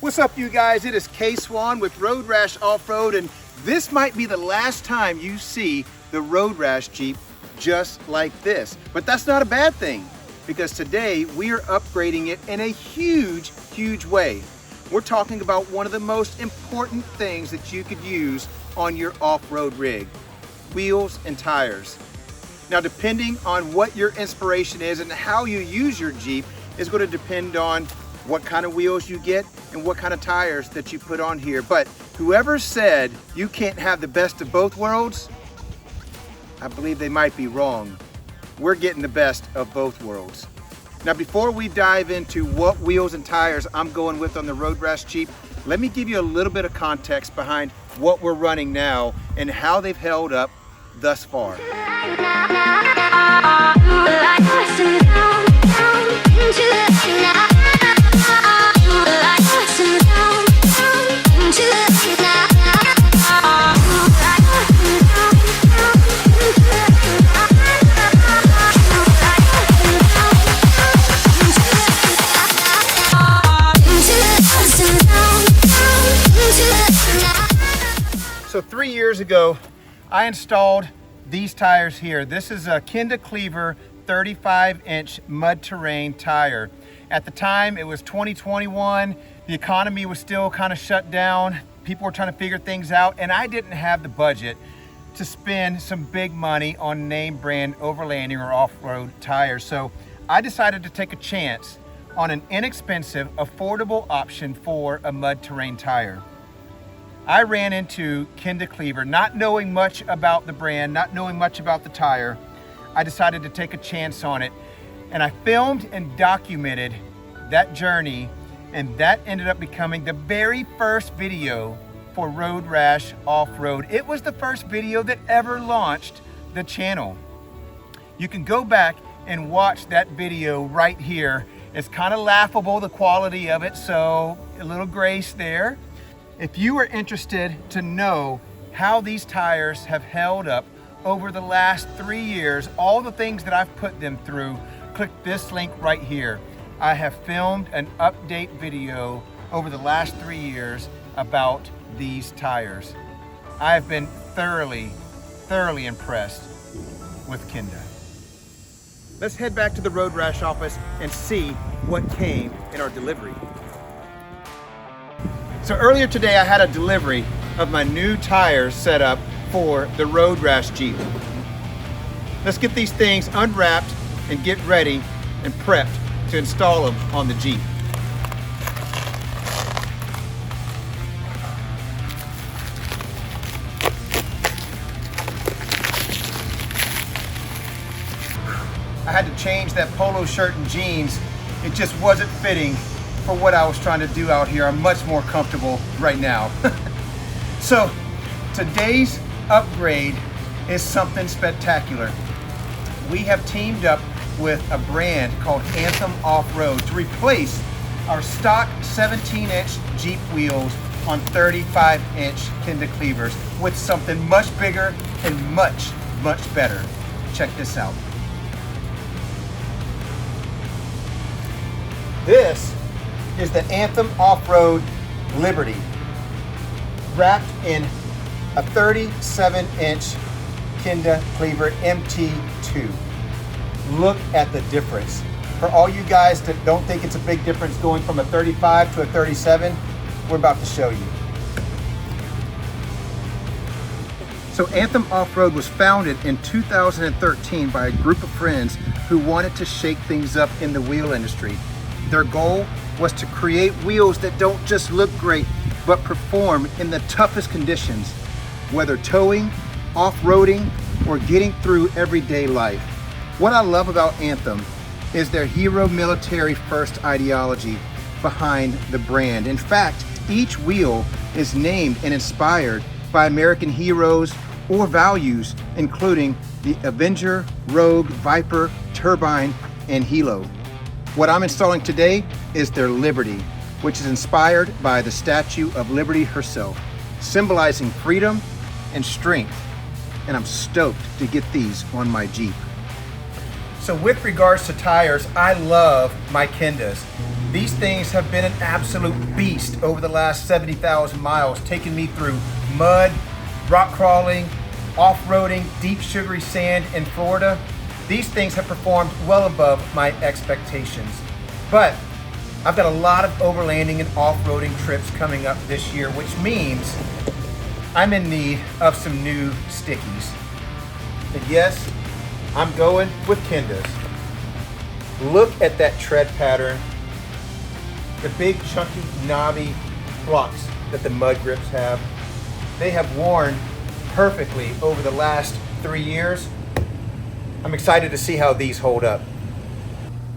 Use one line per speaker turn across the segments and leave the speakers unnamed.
What's up, you guys? It is K-Swan with Road Rash Off-Road, and this might be the last time you see the Road Rash Jeep just like this. But that's not a bad thing, because today we are upgrading it in a huge, huge way. We're talking about one of the most important things that you could use on your off-road rig: wheels and tires. Now, depending on what your inspiration is and how you use your Jeep is going to depend on what kind of wheels you get and what kind of tires that you put on here. But whoever said you can't have the best of both worlds, I believe they might be wrong. We're getting the best of both worlds. Now, before we dive into what wheels and tires I'm going with on the Road Rash Jeep, let me give you a little bit of context behind what we're running now and how they've held up thus far. So 3 years ago, I installed these tires here. This is a Kenda Klever 35-inch mud terrain tire. At the time, it was 2021. The economy was still kind of shut down. People were trying to figure things out, and I didn't have the budget to spend some big money on name brand overlanding or off-road tires. So I decided to take a chance on an inexpensive, affordable option for a mud terrain tire. I ran into Kenda Klever, not knowing much about the brand, not knowing much about the tire. I decided to take a chance on it, and I filmed and documented that journey, and that ended up becoming the very first video for Road Rash Off-Road. It was the first video that ever launched the channel. You can go back and watch that video right here. It's kind of laughable, the quality of it, so a little grace there. If you are interested to know how these tires have held up over the last 3 years, all the things that I've put them through, click this link right here. I have filmed an update video over the last 3 years about these tires. I have been thoroughly impressed with Kenda. Let's head back to the Road Rash office and see what came in our delivery. So earlier today, I had a delivery of my new tires set up for the Road Rash Jeep. Let's get these things unwrapped and get ready and prepped to install them on the Jeep. I had to change that polo shirt and jeans. It just wasn't fitting for what I was trying to do out here. I'm much more comfortable right now. So today's upgrade is something spectacular. We have teamed up with a brand called Anthem Off-Road to replace our stock 17-inch Jeep wheels on 35-inch Kenda Klevers with something much bigger and much better. Check this out. This is the Anthem Off-Road Liberty, wrapped in a 37-inch Kenda Klever MT2. Look at the difference. For all you guys that don't think it's a big difference going from a 35 to a 37, we're about to show you. So Anthem Off-Road was founded in 2013 by a group of friends who wanted to shake things up in the wheel industry. Their goal was to create wheels that don't just look great, but perform in the toughest conditions, whether towing, off-roading, or getting through everyday life. What I love about Anthem is their hero military first ideology behind the brand. In fact, each wheel is named and inspired by American heroes or values, including the Avenger, Rogue, Viper, Turbine, and Hilo. What I'm installing today is their Liberty, which is inspired by the Statue of Liberty herself, symbolizing freedom and strength. And I'm stoked to get these on my Jeep. So with regards to tires, I love my Kendas. These things have been an absolute beast over the last 70,000 miles, taking me through mud, rock crawling, off-roading, deep sugary sand in Florida. These things have performed well above my expectations. But I've got a lot of overlanding and off-roading trips coming up this year, which means I'm in need of some new stickies. And yes, I'm going with Kendas. Look at that tread pattern, the big chunky knobby blocks that the mud grips have. They have worn perfectly over the last 3 years. I'm excited to see how these hold up.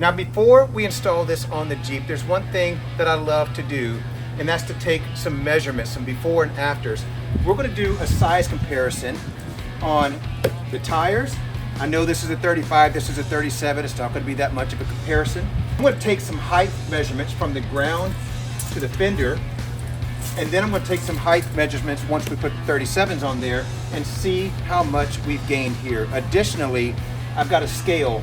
Now before we install this on the Jeep, there's one thing that I love to do, and that's to take some measurements, some before and afters. We're going to do a size comparison on the tires. I know this is a 35, this is a 37, it's not going to be that much of a comparison. I'm going to take some height measurements from the ground to the fender, and then I'm going to take some height measurements once we put the 37s on there and see how much we've gained here. Additionally, I've got a scale,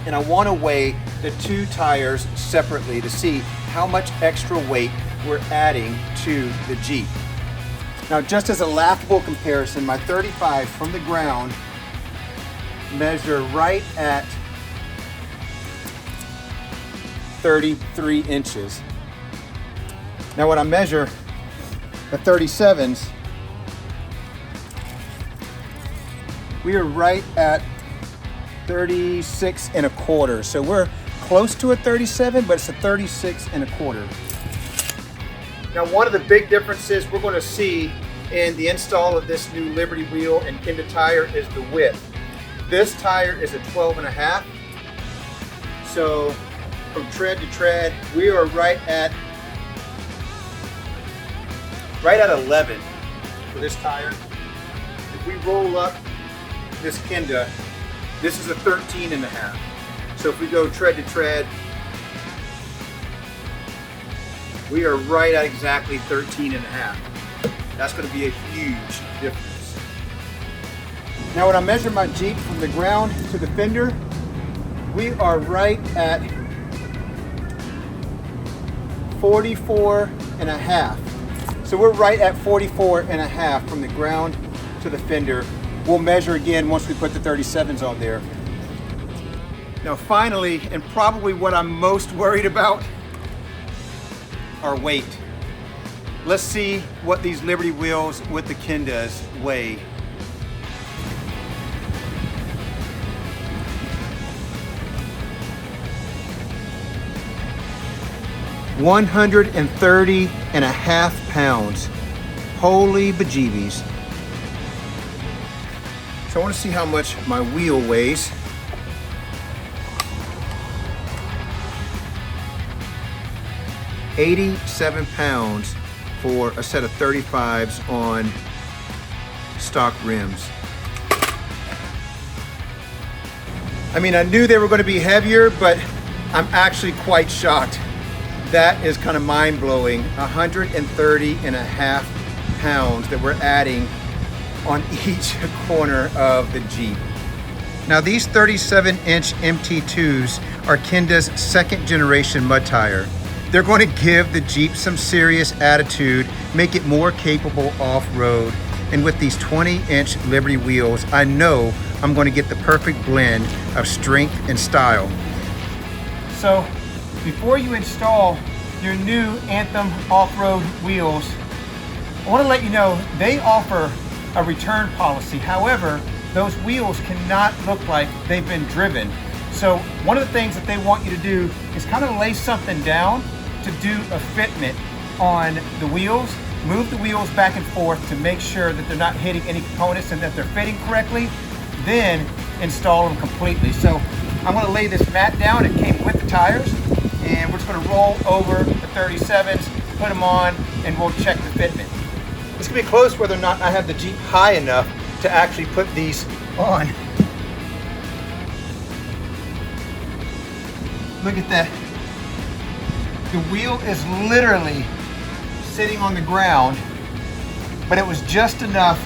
and I want to weigh the two tires separately to see how much extra weight we're adding to the Jeep. Now, just as a laughable comparison, my 35 from the ground measure right at 33 inches. Now when I measure the 37s, we are right at 36 and a quarter. So we're close to a 37, but it's a 36 and a quarter. Now, one of the big differences we're going to see in the install of this new Liberty wheel and Kenda tire is the width. This tire is a 12.5. So from tread to tread, we are right at 11 for this tire. If we roll up this Kenda, this is a 13.5. So if we go tread to tread, we are right at exactly 13.5. That's going to be a huge difference. Now when I measure my Jeep from the ground to the fender, we are right at 44.5. So we're right at 44.5 from the ground to the fender. We'll measure again once we put the 37s on there. Now finally, and probably what I'm most worried about, our weight. Let's see what these Liberty wheels with the Kendas weigh. $130.5 pounds. Holy bejeebies. So I want to see how much my wheel weighs. $87 pounds for a set of 35s on stock rims. I mean, I knew they were going to be heavier, but I'm actually quite shocked. That is kind of mind-blowing. 130.5 pounds that we're adding on each corner of the Jeep. Now these 37-inch MT2s are Kenda's second generation mud tire. They're going to give the Jeep some serious attitude, make it more capable off-road. And with these 20-inch Liberty wheels, I know I'm going to get the perfect blend of strength and style. So before you install your new Anthem Off-Road wheels, I want to let you know they offer a return policy. However, those wheels cannot look like they've been driven. So one of the things that they want you to do is kind of lay something down to do a fitment on the wheels. Move the wheels back and forth to make sure that they're not hitting any components and that they're fitting correctly. Then install them completely. So I'm going to lay this mat down. It came with the tires, and we're just going to roll over the 37s, put them on, and we'll check the fitment. It's going to be close whether or not I have the Jeep high enough to actually put these on. Look at that. The wheel is literally sitting on the ground, but it was just enough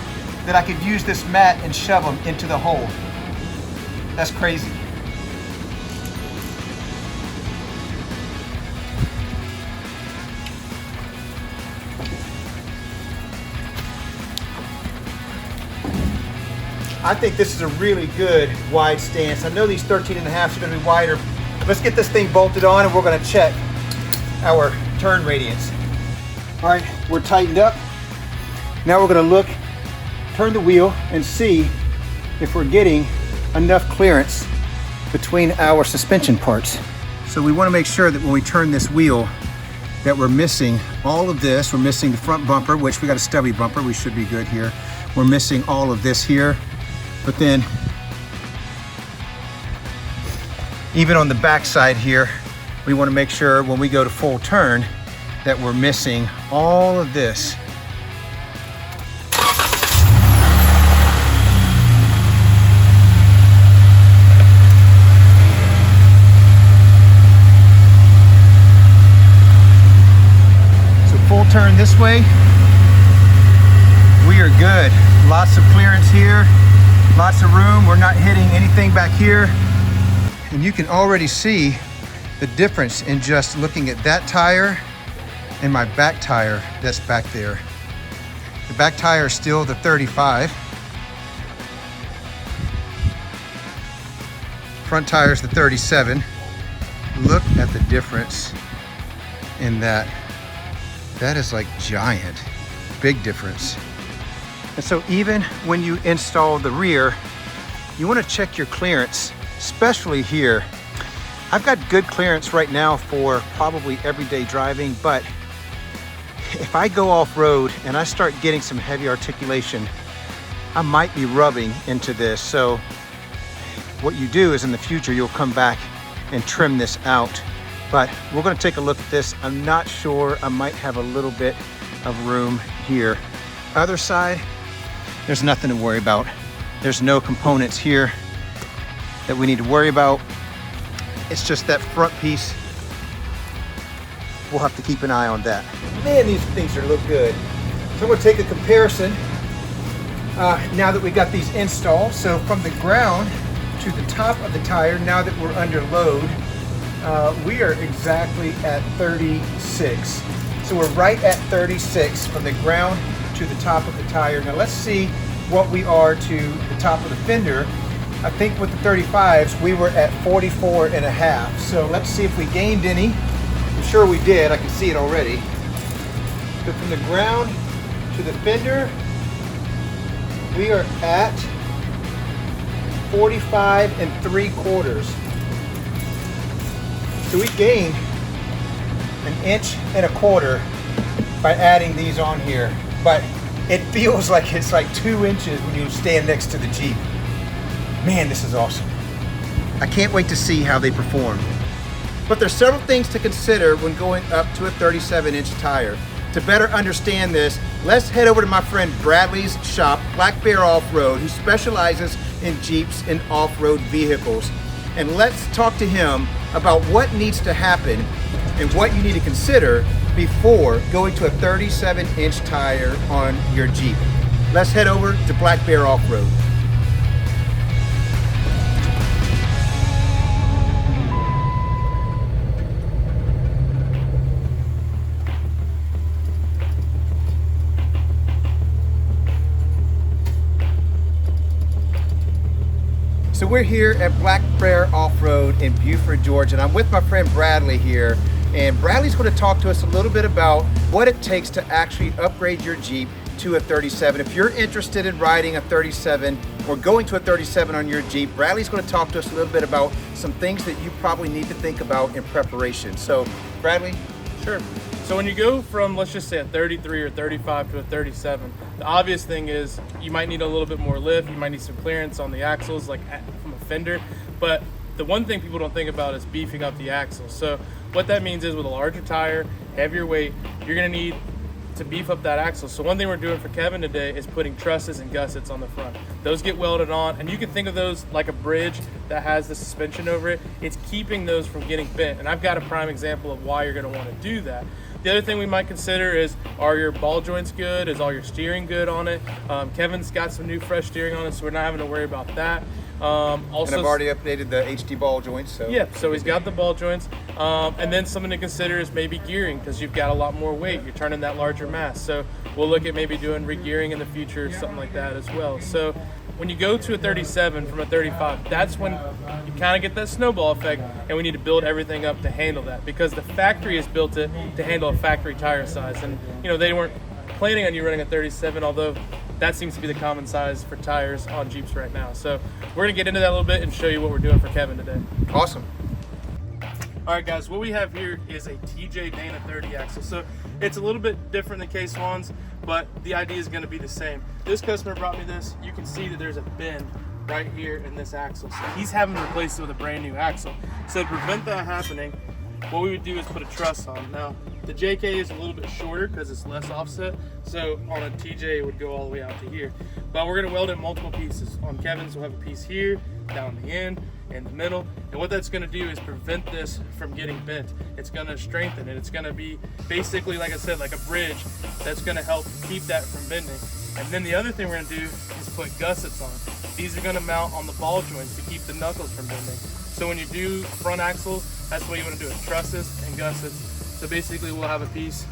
that I could use this mat and shove them into the hole. That's crazy. I think this is a really good wide stance. I know these 13.5s are gonna be wider. Let's get this thing bolted on and we're gonna check our turn radiance. All right, we're tightened up. Now we're gonna look, turn the wheel and see if we're getting enough clearance between our suspension parts. So we wanna make sure that when we turn this wheel that we're missing all of this. We're missing the front bumper, which we got a stubby bumper. We should be good here. We're missing all of this here. But then even on the back side here, we want to make sure when we go to full turn that we're missing all of this. So full turn this way, we are good. Lots of clearance here. Lots of room. We're not hitting anything back here. And you can already see the difference in just looking at that tire and my back tire that's back there. The back tire is still the 35. Front tire is the 37. Look at the difference in that. That is like giant. Big difference. And so even when you install the rear, you want to check your clearance, especially here. I've got good clearance right now for probably everyday driving, but if I go off-road and I start getting some heavy articulation, I might be rubbing into this. So what you do is in the future, you'll come back and trim this out. But we're going to take a look at this. I'm not sure. I might have a little bit of room here. Other side, there's nothing to worry about. There's no components here that we need to worry about. It's just that front piece. We'll have to keep an eye on that. Man, these things are look good. So I'm going to take a comparison now that we got these installed. So from the ground to the top of the tire, now that we're under load, we are exactly at 36. So we're right at 36 from the ground to the top of the tire. Now let's see what we are to the top of the fender. I think with the 35s, we were at 44.5. So let's see if we gained any. I'm sure we did, I can see it already. So from the ground to the fender, we are at 45.75. So we gained 1.25 inches by adding these on here. But it feels like it's like 2 inches when you stand next to the Jeep. Man, this is awesome. I can't wait to see how they perform. But there's several things to consider when going up to a 37-inch tire. To better understand this, let's head over to my friend Bradley's shop, Blackbear Offroad, who specializes in Jeeps and off-road vehicles. And let's talk to him about what needs to happen and what you need to consider before going to a 37-inch tire on your Jeep. Let's head over to Blackbear Offroad. So we're here at Blackbear Offroad in Buford, Georgia, and I'm with my friend Bradley here. And Bradley's going to talk to us a little bit about what it takes to actually upgrade your Jeep to a 37. If you're interested in riding a 37 or going to a 37 on your Jeep, Bradley's going to talk to us a little bit about some things that you probably need to think about in preparation. So, Bradley?
Sure. So when you go from, let's just say, a 33 or 35 to a 37, the obvious thing is you might need a little bit more lift, you might need some clearance on the axles, like from a fender, but the one thing people don't think about is beefing up the axles. So what that means is with a larger tire, heavier weight, you're gonna need to beef up that axle. So one thing we're doing for Kevin today is putting trusses and gussets on the front. Those get welded on, and you can think of those like a bridge that has the suspension over it. It's keeping those from getting bent, and I've got a prime example of why you're gonna wanna do that. The other thing we might consider is, are your ball joints good? Is all your steering good on it? Kevin's got some new fresh steering on it, so we're not having to worry about that.
Also, and I've already updated the HD ball joints. So
yeah, so he's got the ball joints. And then something to consider is maybe gearing, because you've got a lot more weight. You're turning that larger mass. So we'll look at maybe doing re-gearing in the future, something like that as well. So when you go to a 37 from a 35, that's when you kind of get that snowball effect, and we need to build everything up to handle that, because the factory has built it to handle a factory tire size. And you know, they weren't planning on you running a 37, although that seems to be the common size for tires on Jeeps right now. So we're gonna get into that a little bit and show you what we're doing for Kevin today.
Awesome.
All right, guys, what we have here is a TJ Dana 30 axle. So it's a little bit different than K-Swans, but the idea is gonna be the same. This customer brought me this. You can see that there's a bend right here in this axle. So he's having to replace it with a brand new axle. So to prevent that happening, what we would do is put a truss on. Now, the JK is a little bit shorter because it's less offset, so on a TJ it would go all the way out to here. But we're gonna weld in multiple pieces. On Kevin's we'll have a piece here, down the end, in the middle, and what that's gonna do is prevent this from getting bent. It's gonna strengthen it. It's gonna be basically, like I said, like a bridge that's gonna help keep that from bending. And then the other thing we're gonna do is put gussets on. These are gonna mount on the ball joints to keep the knuckles from bending. So when you do front axle, that's what you wanna do, is trusses and gussets. So basically we'll have a piece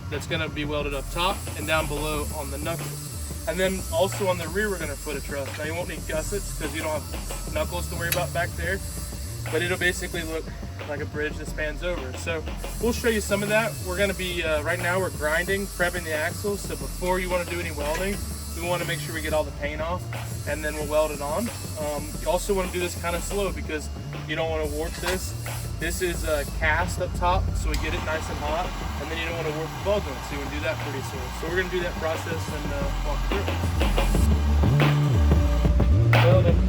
that's gonna be welded up top and down below on the knuckles. And then also on the rear, we're gonna put a truss. Now you won't need gussets because you don't have knuckles to worry about back there, but it'll basically look like a bridge that spans over. So we'll show you some of that. We're gonna be, right now we're grinding, prepping the axles. So before you wanna do any welding, we wanna make sure we get all the paint off, and then we'll weld it on. You also wanna do this kind of slow because you don't wanna warp this. This is cast up top, so we get it nice and hot, and then you don't want to warp the ball joint, so you want to do that pretty soon. So we're going to do that process and walk through it. Welding.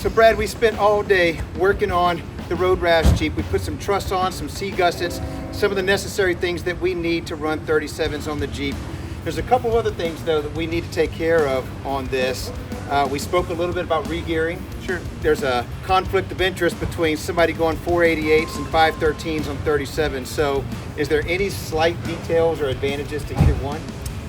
So Brad, we spent all day working on the Road Rash Jeep. We put some truss on, some C-gussets, some of the necessary things that we need to run 37s on the Jeep. There's a couple other things though that we need to take care of on this. We spoke a little bit about re-gearing.
Sure.
There's a conflict of interest between somebody going 488s and 513s on 37. So is there any slight details or advantages to either one?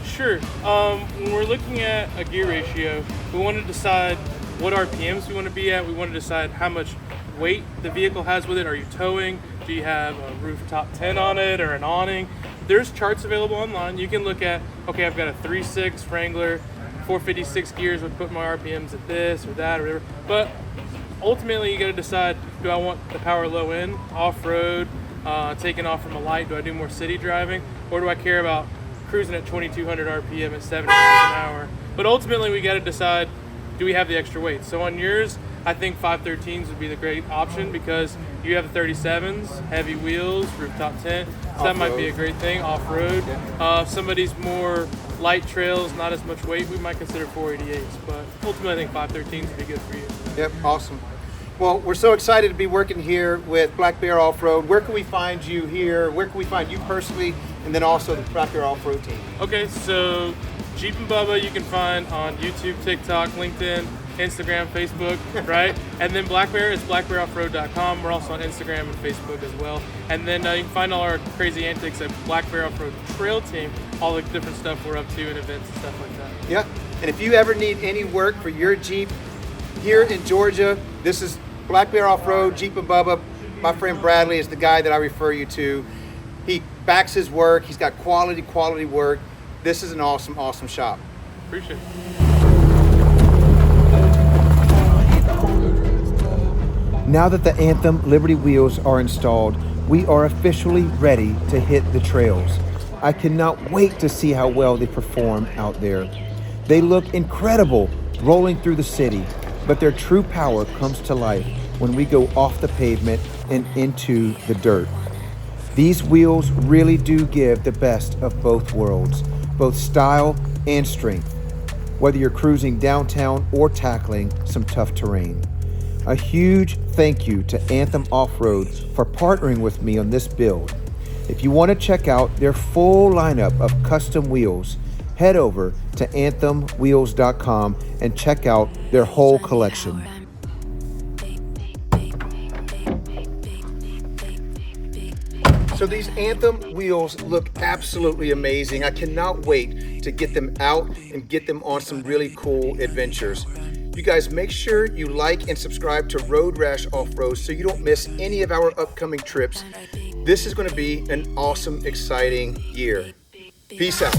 Sure. When we're looking at a gear ratio, we want to decide what RPMs we want to be at. We want to decide how much weight the vehicle has with it. Are you towing? Do you have a rooftop tent on it or an awning? There's charts available online. You can look at, okay, I've got a 3.6 Wrangler, 456 gears, would put my RPMs at this or that or whatever. But ultimately you got to decide, do I want the power low end, off-road, taking off from a light? Do I do more city driving? Or do I care about cruising at 2200 RPM at 70 miles an hour? But ultimately we got to decide, do we have the extra weight? So on yours, I think 513s would be the great option because you have the 37s, heavy wheels, rooftop tent. So that might be a great thing, off-road. If somebody's more light trails, not as much weight, we might consider 488s. But ultimately, I think 513s would be good for you.
Yep, awesome. Well, we're so excited to be working here with Blackbear Offroad. Where can we find you here? Where can we find you personally? And then also the Blackbear Offroad team.
Okay, so Jeepin Bubba you can find on YouTube, TikTok, LinkedIn, Instagram, Facebook, right? And then Blackbear is blackbearoffroad.com. We're also on Instagram and Facebook as well. And then you can find all our crazy antics at Blackbear Offroad Trail Team, all the different stuff we're up to and events and stuff like that.
Yeah, and if you ever need any work for your Jeep here in Georgia, this is Blackbear Offroad, Jeepin Bubba. My friend Bradley is the guy that I refer you to. He backs his work. He's got quality work. This is an awesome, awesome shop.
Appreciate it.
Now that the Anthem Liberty wheels are installed, we are officially ready to hit the trails. I cannot wait to see how well they perform out there. They look incredible rolling through the city. but their true power comes to life when we go off the pavement and into the dirt. These wheels really do give the best of both worlds, both style and strength, whether you're cruising downtown or tackling some tough terrain. A huge thank you to Anthem Off-Road for partnering with me on this build. If you want to check out their full lineup of custom wheels, head over to anthemwheels.com and check out their whole collection. So these Anthem wheels look absolutely amazing. I cannot wait to get them out and get them on some really cool adventures. You guys make sure you like and subscribe to Road Rash Off-Road so you don't miss any of our upcoming trips. This is going to be an awesome, exciting year. Peace out.